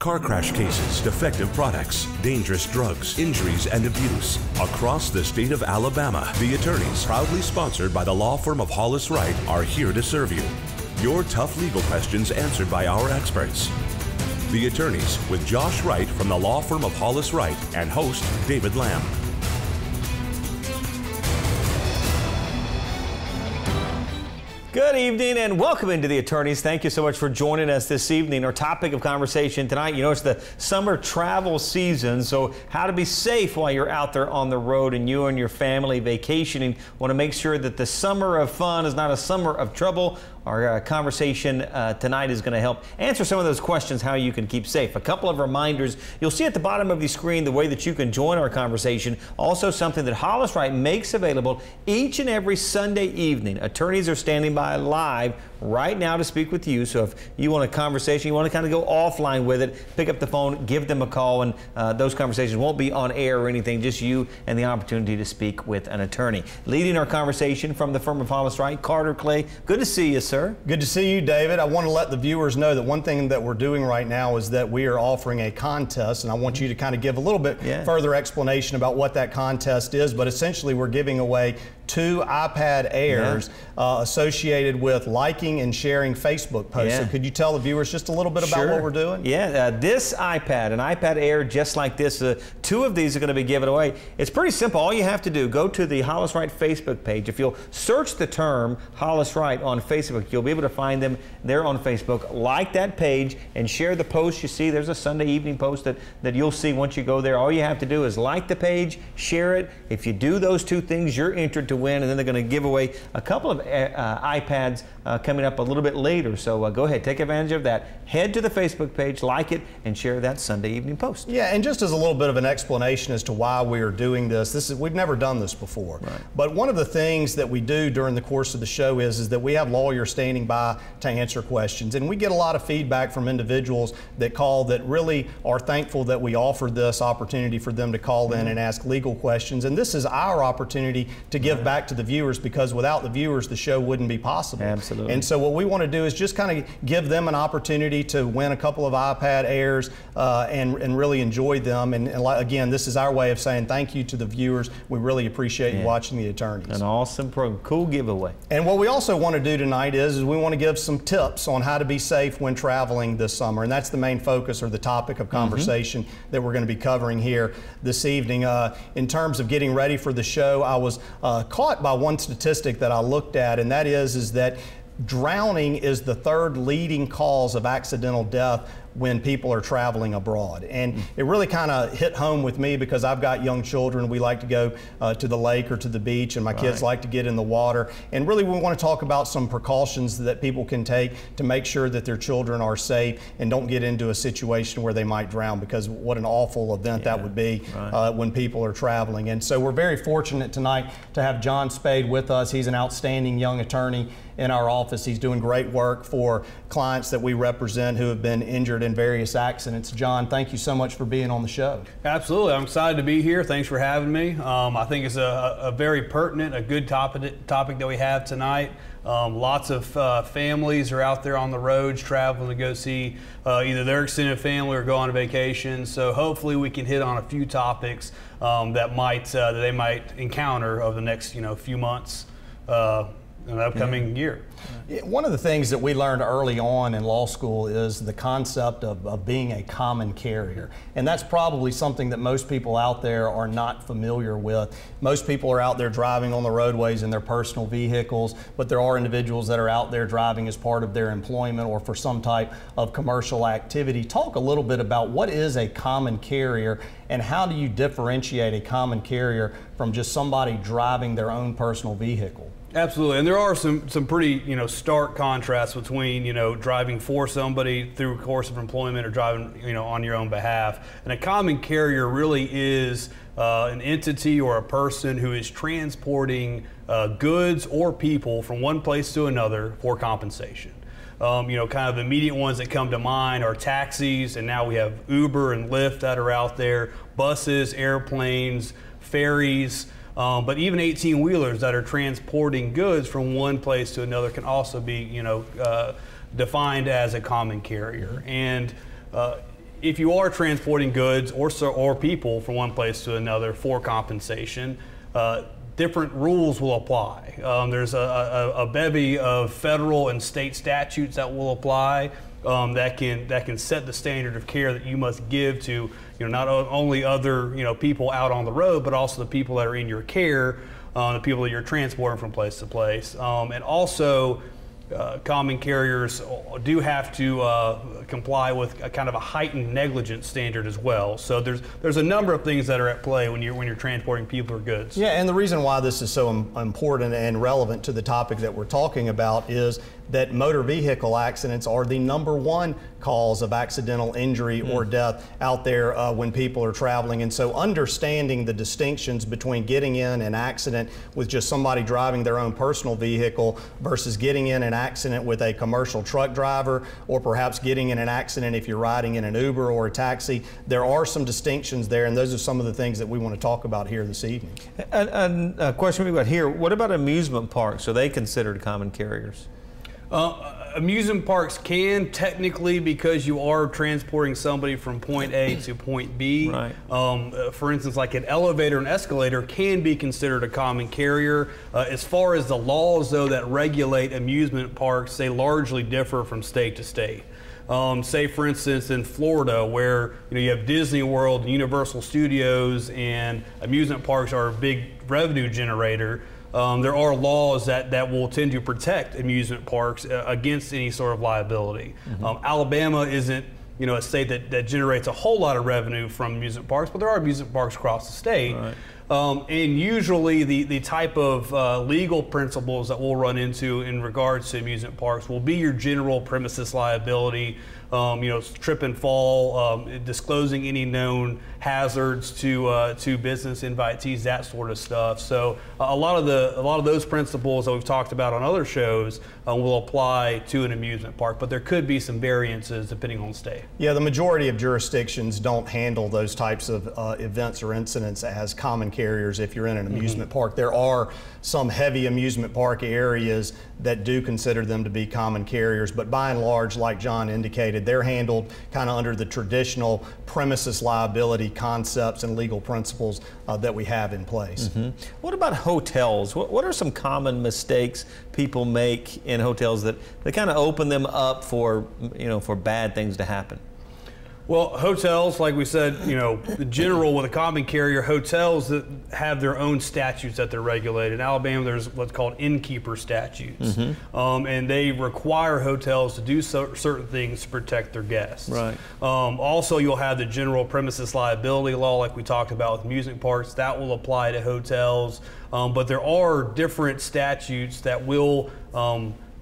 car crash cases, defective products, dangerous drugs, injuries, and abuse. Across the state of Alabama, the attorneys, proudly sponsored by the law firm of Hollis Wright, are here to serve you. Your tough legal questions answered by our experts. The attorneys with Josh Wright from the law firm of Hollis Wright and host David Lamb. Good evening and welcome into the attorneys. Thank you so much for joining us this evening. Our topic of conversation tonight, it's the summer travel season, so how to be safe while you're out there on the road and you and your family vacationing. Want to make sure that the summer of fun is not a summer of trouble. Our conversation tonight is going to help answer some of those questions, how you can keep safe. A couple of reminders. You'll see at the bottom of the screen the way that you can join our conversation. Also something that Hollis Wright makes available each and every Sunday evening. Attorneys are standing by live right now to speak with you. So if you want a conversation, you want to kind of go offline with it, pick up the phone, give them a call, and those conversations won't be on air or anything, just you and the opportunity to speak with an attorney. Leading our conversation from the firm of Hollis Wright, Carter Clay. Good to see you, sir. Good to see you, David. I want to let the viewers know that one thing that we're doing right now is that we are offering a contest, and I want you to kind of give a little bit further explanation about what that contest is. But essentially, we're giving away 2 iPad Airs associated with liking and sharing Facebook posts. So could you tell the viewers just a little bit about what we're doing? This iPad, an iPad Air just like this, 2 of these are going to be given away. It's pretty simple. All you have to do, go to the Hollis Wright Facebook page. If you'll search the term Hollis Wright on Facebook, you'll be able to find them there on Facebook. Like that page and share the post you see. There's a Sunday evening post that you'll see once you go there. All you have to do is like the page, share it. If you do those 2 things, you're entered to win, and then they're going to give away a couple of iPads coming up a little bit later. So go ahead, take advantage of that. Head to the Facebook page, like it, and share that Sunday evening post. Yeah, and just as a little bit of an explanation as to why we are doing this, we've never done this before. Right. But one of the things that we do during the course of the show is that we have lawyers standing by to answer questions, and we get a lot of feedback from individuals that call that really are thankful that we offered this opportunity for them to call in and ask legal questions. And this is our opportunity to give back to the viewers, because without the viewers, the show wouldn't be possible. Absolutely. And so what we want to do is just kind of give them an opportunity to win a couple of iPad Airs and really enjoy them. And again, this is our way of saying thank you to the viewers. We really appreciate you watching the attorneys. An awesome program. Cool giveaway. And what we also want to do tonight is we want to give some tips on how to be safe when traveling this summer. And that's the main focus or the topic of conversation that we're going to be covering here this evening. In terms of getting ready for the show, I was caught by one statistic that I looked at, and that is that drowning is the 3rd leading cause of accidental death when people are traveling abroad. And it really kind of hit home with me because I've got young children. We like to go to the lake or to the beach, and my kids like to get in the water. And really we want to talk about some precautions that people can take to make sure that their children are safe and don't get into a situation where they might drown, because what an awful event that would be when people are traveling. And so we're very fortunate tonight to have John Spade with us. He's an outstanding young attorney in our office. He's doing great work for clients that we represent who have been injured in various accidents. John, thank you so much for being on the show. Absolutely. I'm excited to be here. Thanks for having me. I think it's a very pertinent, a good topic that we have tonight. Lots of families are out there on the roads traveling to go see either their extended family or go on a vacation. So hopefully we can hit on a few topics that they might encounter over the next few months in the upcoming year. One of the things that we learned early on in law school is the concept of being a common carrier. And that's probably something that most people out there are not familiar with. Most people are out there driving on the roadways in their personal vehicles, but there are individuals that are out there driving as part of their employment or for some type of commercial activity. Talk a little bit about what is a common carrier and how do you differentiate a common carrier from just somebody driving their own personal vehicle? Absolutely, and there are some pretty stark contrasts between driving for somebody through a course of employment or driving on your own behalf. And a common carrier really is an entity or a person who is transporting goods or people from one place to another for compensation. Kind of immediate ones that come to mind are taxis, and now we have Uber and Lyft that are out there, buses, airplanes, ferries. But even 18-wheelers that are transporting goods from one place to another can also be, defined as a common carrier. And if you are transporting goods or people from one place to another for compensation, different rules will apply. There's a bevy of federal and state statutes that will apply that can set the standard of care that you must give to not only other people out on the road, but also the people that are in your care, the people that you're transporting from place to place, and also. Common carriers do have to comply with a kind of a heightened negligence standard as well. So there's a number of things that are at play when you're transporting people or goods. Yeah, and the reason why this is so important and relevant to the topic that we're talking about is that motor vehicle accidents are the #1 cause of accidental injury or death out there when people are traveling. And so understanding the distinctions between getting in an accident with just somebody driving their own personal vehicle versus getting in an accident with a commercial truck driver, or perhaps getting in an accident if you're riding in an Uber or a taxi, there are some distinctions there, and those are some of the things that we want to talk about here this evening. And a question we got here, what about amusement parks? Are they considered common carriers? Amusement parks can technically, because you are transporting somebody from point A to point B. Right. For instance, like an elevator and escalator can be considered a common carrier. As far as the laws, though, that regulate amusement parks, they largely differ from state to state. Say, for instance, in Florida, where you have Disney World and Universal Studios, and amusement parks are a big revenue generator. There are laws that will tend to protect amusement parks against any sort of liability. Alabama isn't a state that generates a whole lot of revenue from amusement parks, but there are amusement parks across the state. Right. And usually the type of legal principles that we'll run into in regards to amusement parks will be your general premises liability, trip and fall, disclosing any known hazards to business invitees, that sort of stuff. So a lot of those principles that we've talked about on other shows will apply to an amusement park, but there could be some variances depending on the state. Yeah, the majority of jurisdictions don't handle those types of events or incidents as common carriers if you're in an amusement park. There are some heavy amusement park areas that do consider them to be common carriers, but by and large, like John indicated, they're handled kind of under the traditional premises liability concepts and legal principles that we have in place. What about hotels? What are some common mistakes people make in hotels that kind of open them up for for bad things to happen? Well, hotels, like we said, the general with a common carrier, hotels that have their own statutes that they're regulated. In Alabama, there's what's called innkeeper statutes, and they require hotels to do certain things to protect their guests. Right. Also, you'll have the general premises liability law, like we talked about with amusement parks. That will apply to hotels, but there are different statutes that will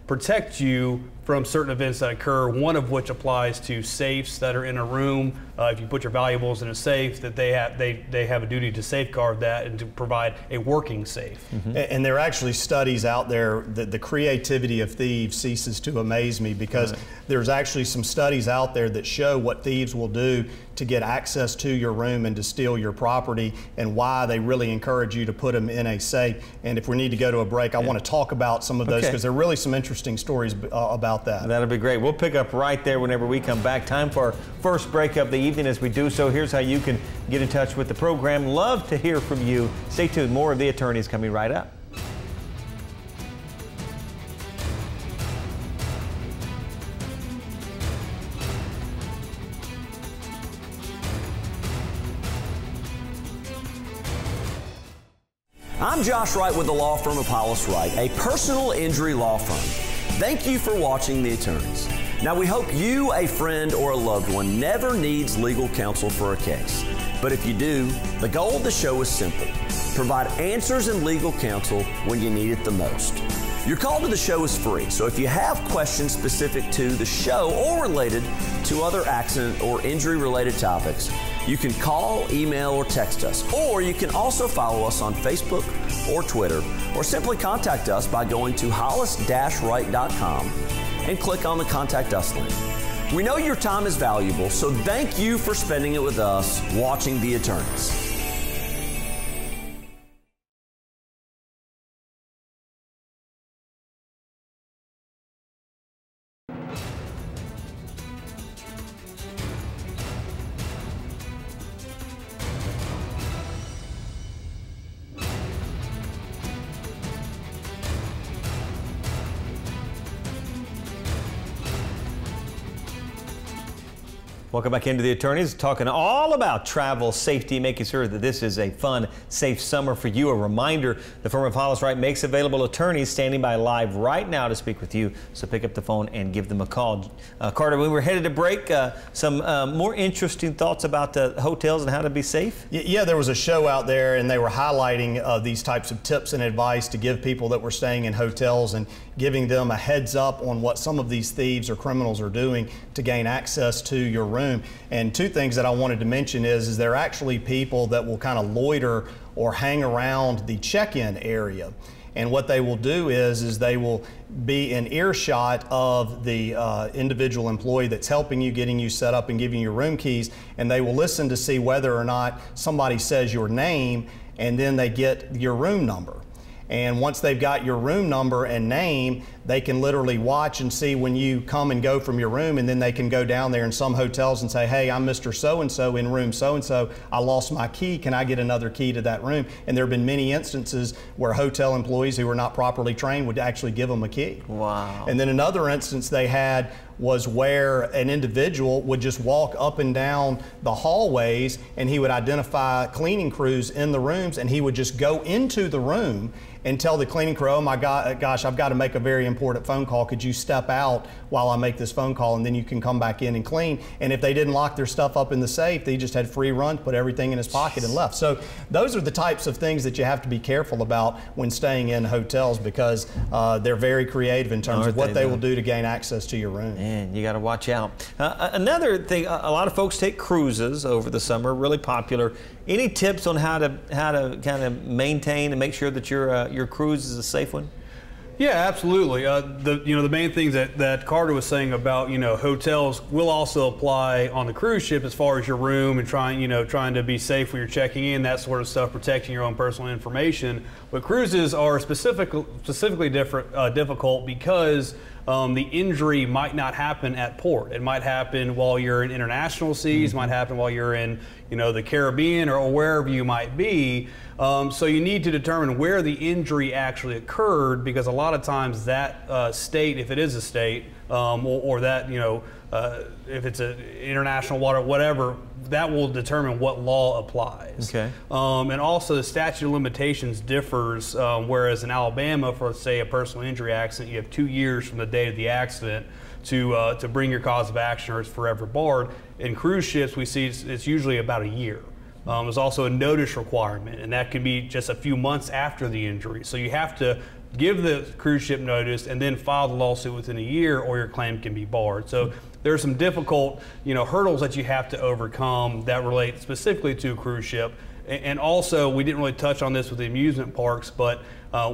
protect you from certain events that occur, one of which applies to safes that are in a room. If you put your valuables in a safe, that they have a duty to safeguard that and to provide a working safe. And there are actually studies out there that the creativity of thieves ceases to amaze me, because there's actually some studies out there that show what thieves will do to get access to your room and to steal your property, and why they really encourage you to put them in a safe. And if we need to go to a break, I want to talk about some of those, because there are really some interesting stories about that. That'll be great. We'll pick up right there whenever we come back. Time for our first break of the evening. As we do so, here's how you can get in touch with the program. Love to hear from you. Stay tuned. More of The Attorneys coming right up. I'm Josh Wright with the law firm of Hollis Wright, a personal injury law firm. Thank you for watching The Attorneys. Now, we hope you, a friend, or a loved one never needs legal counsel for a case. But if you do, the goal of the show is simple: provide answers and legal counsel when you need it the most. Your call to the show is free, so if you have questions specific to the show or related to other accident or injury-related topics, you can call, email, or text us. Or you can also follow us on Facebook or Twitter, or simply contact us by going to hollis-wright.com and click on the Contact Us link. We know your time is valuable, so thank you for spending it with us watching The Attorneys. Welcome back into the Attorneys, talking all about travel safety, making sure that this is a fun, safe summer for you. A reminder, the firm of Hollis Wright makes available attorneys standing by live right now to speak with you. So pick up the phone and give them a call. Carter, when we're headed to break, some more interesting thoughts about the hotels and how to be safe? Yeah, there was a show out there and they were highlighting these types of tips and advice to give people that were staying in hotels and giving them a heads up on what some of these thieves or criminals are doing to gain access to your room. And two things that I wanted to mention is there are actually people that will kind of loiter or hang around the check-in area. And what they will do is they will be in earshot of the individual employee that's helping you, getting you set up and giving you your room keys, and they will listen to see whether or not somebody says your name, and then they get your room number. And once they've got your room number and name, they can literally watch and see when you come and go from your room, and then they can go down there in some hotels and say, hey, I'm Mr. So-and-so in room so-and-so. I lost my key. Can I get another key to that room? And there have been many instances where hotel employees who were not properly trained would actually give them a key. Wow. And then another instance they had was where an individual would just walk up and down the hallways, and he would identify cleaning crews in the rooms, and he would just go into the room and tell the cleaning crew, oh my gosh, I've got to make a very important phone call. Could you step out while I make this phone call, and then you can come back in and clean? And if they didn't lock their stuff up in the safe, they just had free run, put everything in his pocket and left. So those are the types of things that you have to be careful about when staying in hotels, because they're very creative in terms of what they will do to gain access to your room. Man, you got to watch out. Another thing, a lot of folks take cruises over the summer, really popular. Any tips on how to kind of maintain and make sure that your cruise is a safe one? Yeah, absolutely. The main things that Carter was saying about hotels will also apply on the cruise ship as far as your room and trying to be safe when you're checking in, that sort of stuff, protecting your own personal information. But cruises are specifically difficult because the injury might not happen at port. It might happen while you're in international seas, might happen while you're in the Caribbean or wherever you might be. So you need to determine where the injury actually occurred, because a lot of times that state, if it is a state, or that if it's an international water, whatever, that will determine what law applies. Okay. And also the statute of limitations differs, whereas in Alabama, for say a personal injury accident, you have 2 years from the date of the accident to bring your cause of action, or it's forever barred. In cruise ships, we see it's usually about a year. There's also a notice requirement, and that could be just a few months after the injury. So you have to give the cruise ship notice and then file the lawsuit within a year, or your claim can be barred. So there are some difficult hurdles that you have to overcome that relate specifically to a cruise ship. And also, we didn't really touch on this with the amusement parks, but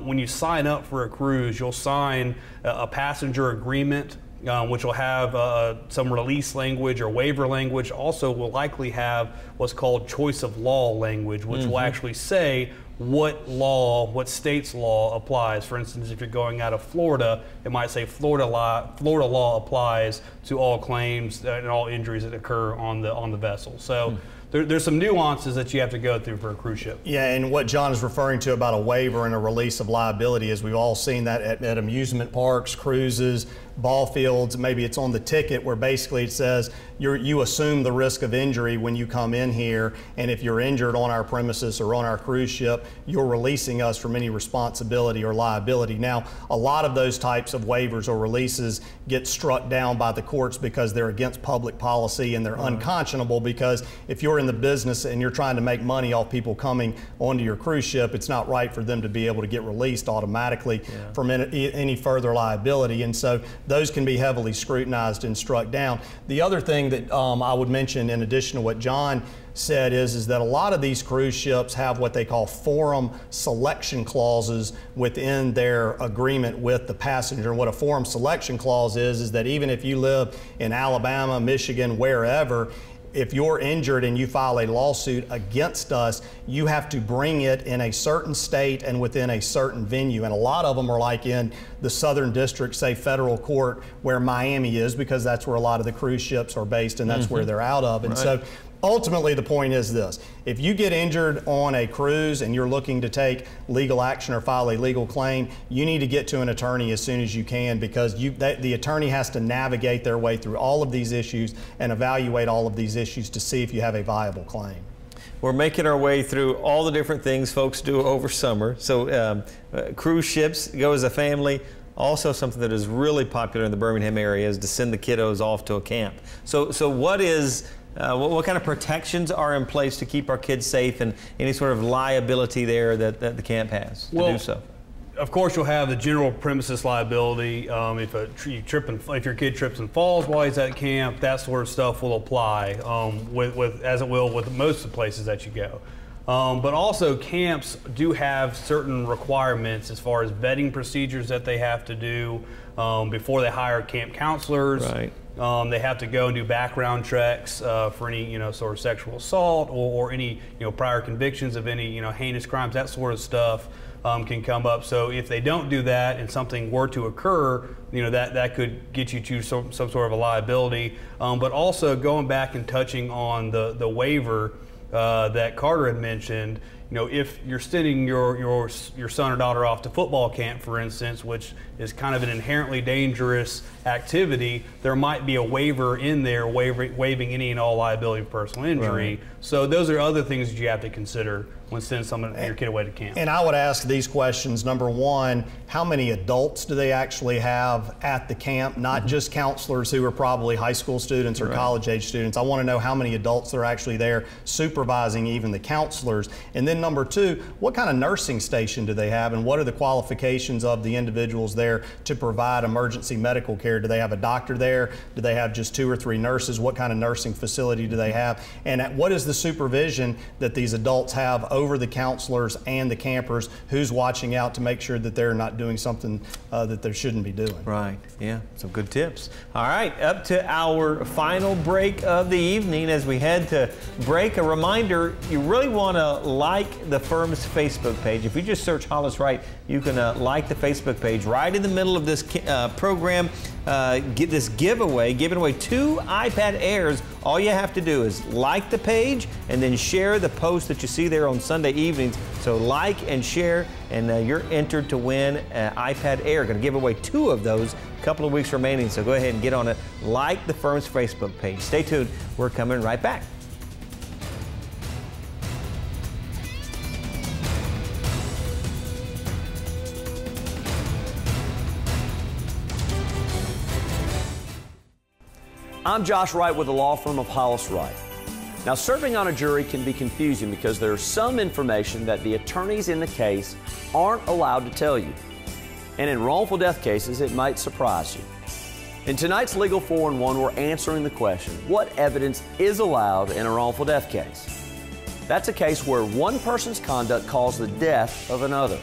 when you sign up for a cruise, you'll sign a passenger agreement, which will have some release language or waiver language. Also will likely have what's called choice of law language, which will actually say what state's law applies. For instance, if you're going out of Florida, it might say Florida law applies to all claims and all injuries that occur on the vessel. So there's some nuances that you have to go through for a cruise ship. Yeah, and what John is referring to about a waiver and a release of liability is we've all seen that at amusement parks, cruises, ball fields. Maybe it's on the ticket where basically it says you assume the risk of injury when you come in here, and if you're injured on our premises or on our cruise ship, you're releasing us from any responsibility or liability. Now, a lot of those types of waivers or releases get struck down by the courts because they're against public policy and they're unconscionable, because if you're in the business and you're trying to make money off people coming onto your cruise ship, it's not right for them to be able to get released automatically from any further liability. And so those can be heavily scrutinized and struck down. The other thing that I would mention in addition to what John said is that a lot of these cruise ships have what they call forum selection clauses within their agreement with the passenger. And what a forum selection clause is that even if you live in Alabama, Michigan, wherever, if you're injured and you file a lawsuit against us, you have to bring it in a certain state and within a certain venue. And a lot of them are like in the Southern District, say federal court, where Miami is, because that's where a lot of the cruise ships are based and that's where they're out of. And so Ultimately, the point is this. If you get injured on a cruise and you're looking to take legal action or file a legal claim, you need to get to an attorney as soon as you can, because the attorney has to navigate their way through all of these issues and evaluate all of these issues to see if you have a viable claim. We're making our way through all the different things folks do over summer. So cruise ships, go as a family. Also, something that is really popular in the Birmingham area is to send the kiddos off to a camp. So what kind of protections are in place to keep our kids safe, and any sort of liability there that the camp has to do so? Of course, you'll have the general premises liability. If your kid trips and falls while he's at camp, that sort of stuff will apply, as it will with most of the places that you go. But also, camps do have certain requirements as far as vetting procedures that they have to do before they hire camp counselors. Right. They have to go and do background checks for any sort of sexual assault or any prior convictions of any heinous crimes. That sort of stuff can come up. So if they don't do that and something were to occur, that could get you to some sort of a liability. But also, going back and touching on the waiver that Carter had mentioned, if you're sending your son or daughter off to football camp, for instance, which is kind of an inherently dangerous activity, there might be a waiver in there waiving any and all liability of personal injury. Right. So those are other things that you have to consider when sending your kid away to camp. And I would ask these questions. Number one, how many adults do they actually have at the camp? Not just counselors who are probably high school students or college age students. I want to know how many adults are actually there supervising even the counselors. And then number two, what kind of nursing station do they have, and what are the qualifications of the individuals there to provide emergency medical care? Do they have a doctor there? Do they have just 2 or 3 nurses? What kind of nursing facility do they have? And what is the supervision that these adults have over the counselors and the campers? Who's watching out to make sure that they're not doing something that they shouldn't be doing? Right. Yeah, some good tips. All right, up to our final break of the evening. As we head to break, a reminder, you really want to like the firm's Facebook page. If you just search Hollis Wright, you can like the Facebook page. Right in the middle of this program, get this giveaway, giving away 2 iPad Airs. All you have to do is like the page and then share the post that you see there on Sunday evenings. So like and share, and you're entered to win an iPad Air. Going to give away 2 of those. A couple of weeks remaining, so go ahead and get on it. Like the firm's Facebook page. Stay tuned. We're coming right back. I'm Josh Wright with the law firm of Hollis Wright. Now, serving on a jury can be confusing because there's some information that the attorneys in the case aren't allowed to tell you. And in wrongful death cases, it might surprise you. In tonight's Legal 4-in-1, we're answering the question, what evidence is allowed in a wrongful death case? That's a case where one person's conduct caused the death of another.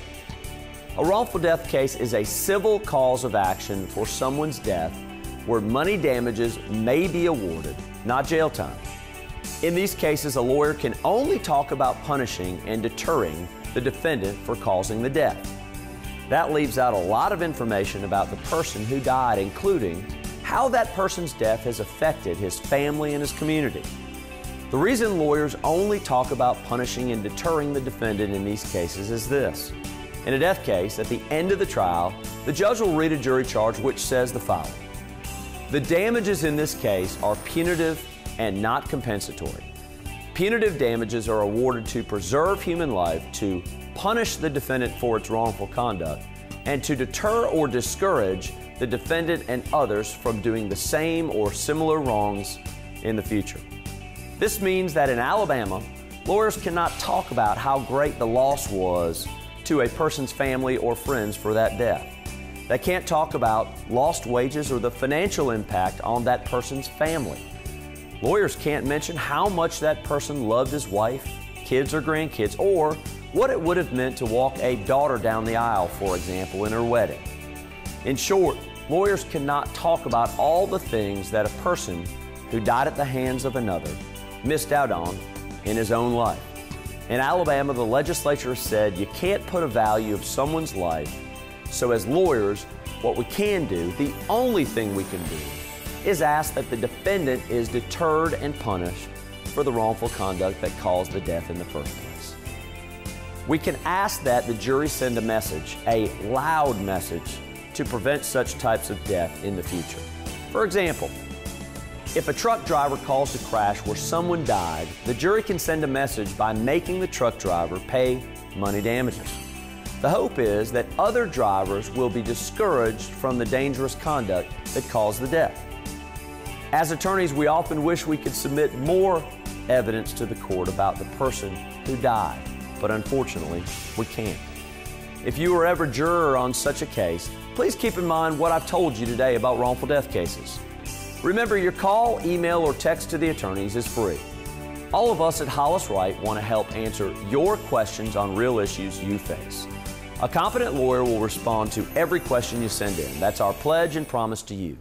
A wrongful death case is a civil cause of action for someone's death where money damages may be awarded, not jail time. In these cases, a lawyer can only talk about punishing and deterring the defendant for causing the death. That leaves out a lot of information about the person who died, including how that person's death has affected his family and his community. The reason lawyers only talk about punishing and deterring the defendant in these cases is this. In a death case, at the end of the trial, the judge will read a jury charge which says the following. The damages in this case are punitive and not compensatory. Punitive damages are awarded to preserve human life, to punish the defendant for its wrongful conduct, and to deter or discourage the defendant and others from doing the same or similar wrongs in the future. This means that in Alabama, lawyers cannot talk about how great the loss was to a person's family or friends for that death. They can't talk about lost wages or the financial impact on that person's family. Lawyers can't mention how much that person loved his wife, kids or grandkids, or what it would have meant to walk a daughter down the aisle, for example, in her wedding. In short, lawyers cannot talk about all the things that a person who died at the hands of another missed out on in his own life. In Alabama, the legislature said you can't put a value of someone's life. So as lawyers, what we can do, the only thing we can do, is ask that the defendant is deterred and punished for the wrongful conduct that caused the death in the first place. We can ask that the jury send a message, a loud message, to prevent such types of death in the future. For example, if a truck driver caused a crash where someone died, the jury can send a message by making the truck driver pay money damages. The hope is that other drivers will be discouraged from the dangerous conduct that caused the death. As attorneys, we often wish we could submit more evidence to the court about the person who died, but unfortunately, we can't. If you are ever a juror on such a case, please keep in mind what I've told you today about wrongful death cases. Remember, your call, email, or text to the attorneys is free. All of us at Hollis Wright want to help answer your questions on real issues you face. A competent lawyer will respond to every question you send in. That's our pledge and promise to you.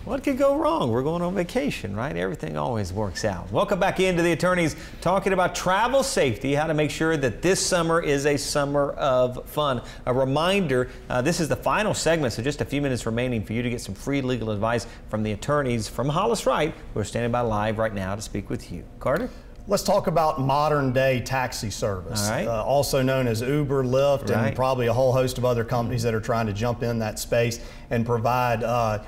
What could go wrong? We're going on vacation, right? Everything always works out. Welcome back into the attorneys talking about travel safety, how to make sure that this summer is a summer of fun. A reminder, this is the final segment, so just a few minutes remaining for you to get some free legal advice from the attorneys from Hollis Wright, who are standing by live right now to speak with you. Carter? Let's talk about modern day taxi service, All right. Also known as Uber, Lyft, Right. and probably a whole host of other companies that are trying to jump in that space and provide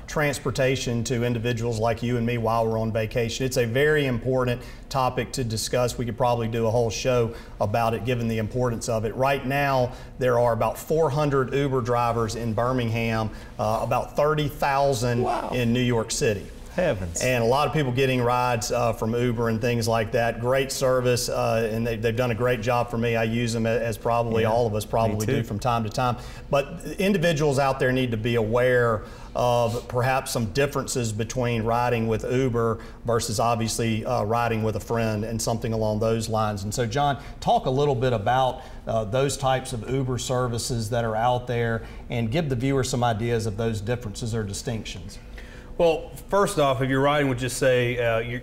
transportation to individuals like you and me while we're on vacation. It's a very important topic to discuss. We could probably do a whole show about it given the importance of it. Right now, there are about 400 Uber drivers in Birmingham, about 30,000 in New York City. Heavens. And a lot of people getting rides from Uber and things like that. Great service, and they've done a great job for me. I use them as probably all of us probably do from time to time. But individuals out there need to be aware of perhaps some differences between riding with Uber versus obviously riding with a friend and something along those lines. And so, John, talk a little bit about those types of Uber services that are out there and give the viewer some ideas of those differences or distinctions. Well, first off, if you're riding with just say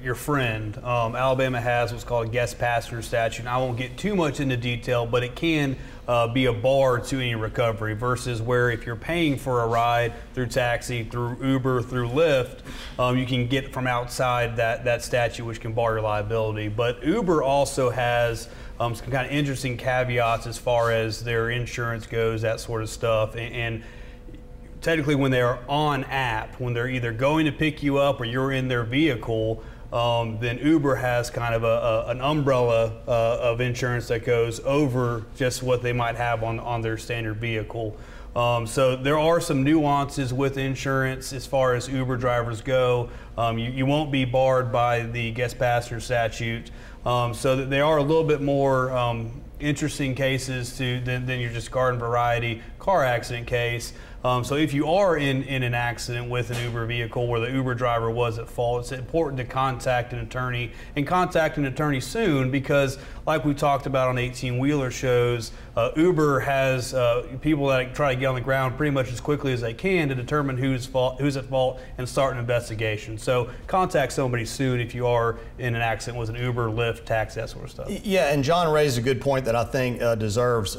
your friend, Alabama has what's called a guest passenger statute. And I won't get too much into detail, but it can be a bar to any recovery versus where if you're paying for a ride through taxi, through Uber, through Lyft, you can get from outside that statute, which can bar your liability. But Uber also has some kind of interesting caveats as far as their insurance goes, that sort of stuff. And technically, when they're on app, when they're either going to pick you up or you're in their vehicle, then Uber has kind of an umbrella of insurance that goes over just what they might have on their standard vehicle. So there are some nuances with insurance as far as Uber drivers go. You won't be barred by the guest passenger statute. So that they are a little bit more interesting cases than your just garden variety car accident case. So if you are in an accident with an Uber vehicle where the Uber driver was at fault, it's important to contact an attorney and contact an attorney soon because like we talked about on 18-wheeler shows, Uber has people that try to get on the ground pretty much as quickly as they can to determine who's at fault and start an investigation. So contact somebody soon if you are in an accident with an Uber, Lyft, taxi, that sort of stuff. Yeah, and John raised a good point that I think deserves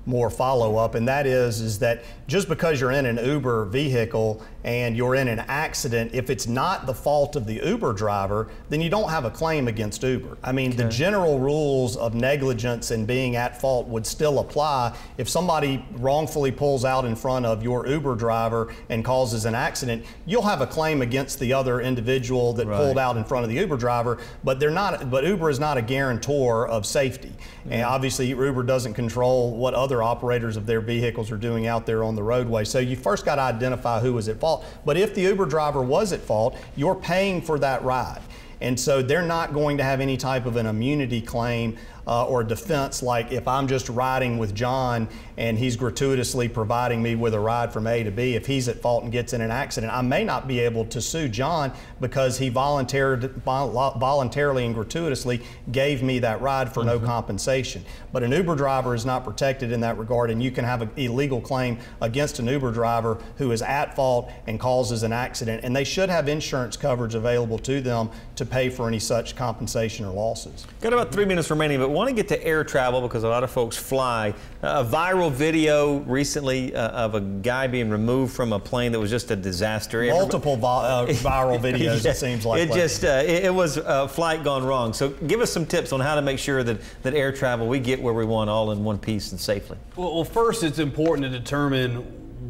more follow-up, and that is that just because you're in an Uber vehicle and you're in an accident, if it's not the fault of the Uber driver, then you don't have a claim against Uber. I mean, the general rules of negligence and being at fault would still apply. If somebody wrongfully pulls out in front of your Uber driver and causes an accident, you'll have a claim against the other individual that pulled out in front of the Uber driver, but Uber is not a guarantor of safety. And obviously Uber doesn't control what other operators of their vehicles are doing out there on the roadway. So you first got to identify who was at fault. But if the Uber driver was at fault, you're paying for that ride. And so they're not going to have any type of an immunity claim or defense, like if I'm just riding with John and he's gratuitously providing me with a ride from A to B, if he's at fault and gets in an accident, I may not be able to sue John because he voluntarily and gratuitously gave me that ride for no compensation. But an Uber driver is not protected in that regard, and you can have an illegal claim against an Uber driver who is at fault and causes an accident, and they should have insurance coverage available to them to pay for any such compensation or losses. Got about 3 minutes remaining, but want to get to air travel because a lot of folks fly. A viral video recently of a guy being removed from a plane that was just a disaster. Multiple viral videos, it seems like. It was a flight gone wrong. So give us some tips on how to make sure that air travel, we get where we want all in one piece and safely. Well, first it's important to determine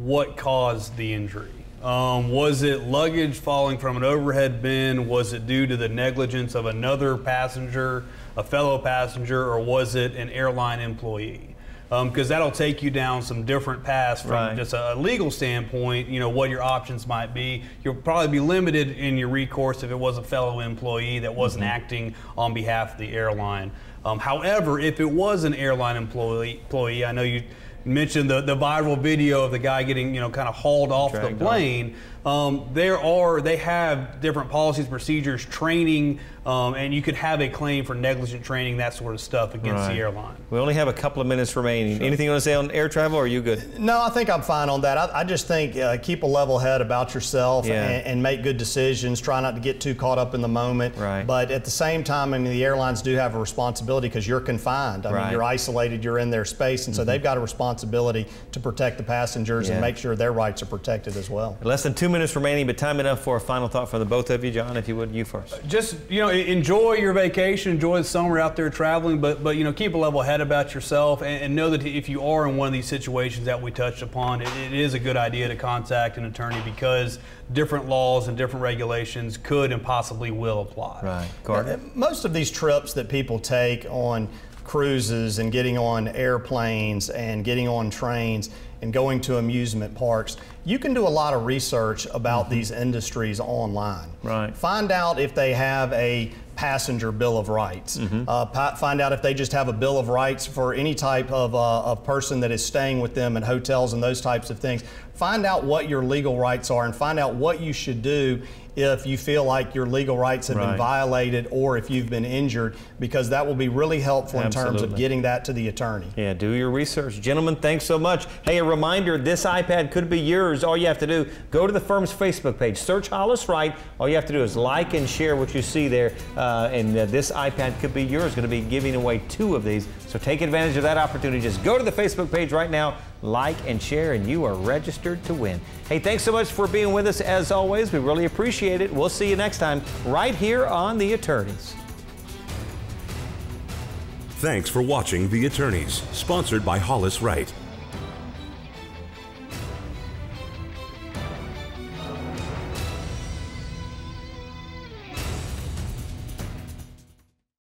what caused the injury. Was it luggage falling from an overhead bin? Was it due to the negligence of another passenger, a fellow passenger, or was it an airline employee? Because that'll take you down some different paths from just a legal standpoint, you know, what your options might be. You'll probably be limited in your recourse if it was a fellow employee that wasn't acting on behalf of the airline. However, if it was an airline employee, I know you mentioned the viral video of the guy getting, you know, kind of hauled off the plane. They have different policies, procedures, training, and you could have a claim for negligent training, that sort of stuff against the airline. We only have a couple of minutes remaining. Sure. Anything you want to say on air travel, or are you good? No, I think I'm fine on that. I just think keep a level head about yourself and make good decisions. Try not to get too caught up in the moment. Right. But at the same time, I mean, the airlines do have a responsibility because you're confined. I mean, you're isolated, you're in their space, and so they've got a responsibility to protect the passengers and make sure their rights are protected as well. Less than 2 minutes remaining, but time enough for a final thought from the both of you. John, if you would, you first. Just, you know, enjoy your vacation, enjoy the summer out there traveling, but you know, keep a level head about yourself and know that if you are in one of these situations that we touched upon, it is a good idea to contact an attorney because different laws and different regulations could and possibly will apply. Right. Gardner? Most of these trips that people take on cruises and getting on airplanes and getting on trains and going to amusement parks, you can do a lot of research about these industries online. Right. Find out if they have a passenger bill of rights. Find out if they just have a bill of rights for any type of person that is staying with them in hotels and those types of things. Find out what your legal rights are and find out what you should do if you feel like your legal rights have been violated or if you've been injured, because that will be really helpful in terms of getting that to the attorney. Yeah, do your research. Gentlemen, thanks so much. Hey, a reminder, this iPad could be yours. All you have to do, go to the firm's Facebook page, search Hollis Wright. All you have to do is like and share what you see there, and this iPad could be yours. Going to be giving away 2 of these, so take advantage of that opportunity. Just go to the Facebook page right now, like and share, and you are registered to win. Hey, thanks so much for being with us as always. We really appreciate it. We'll see you next time right here on The Attorneys. Thanks for watching The Attorneys, sponsored by Hollis Wright.